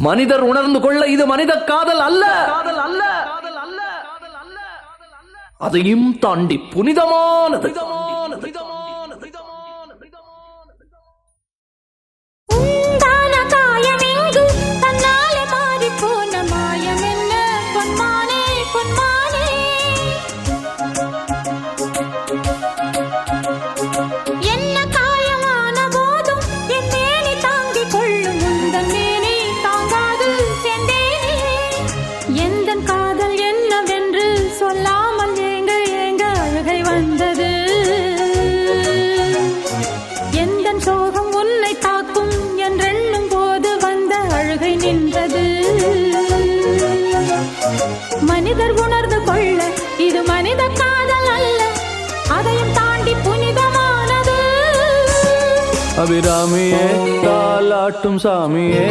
மனிதர் உணர்ந்து கொள்ள இது மனித காதல் அல்ல, அதையும் தாண்டி புனிதமானது. மனிதர் உணர்ந்து கொள்ள இது மனித காதல் அல்ல, அதையும் தாண்டி புனிதமானது. அபிராமியே தாலாட்டும் சாமியே.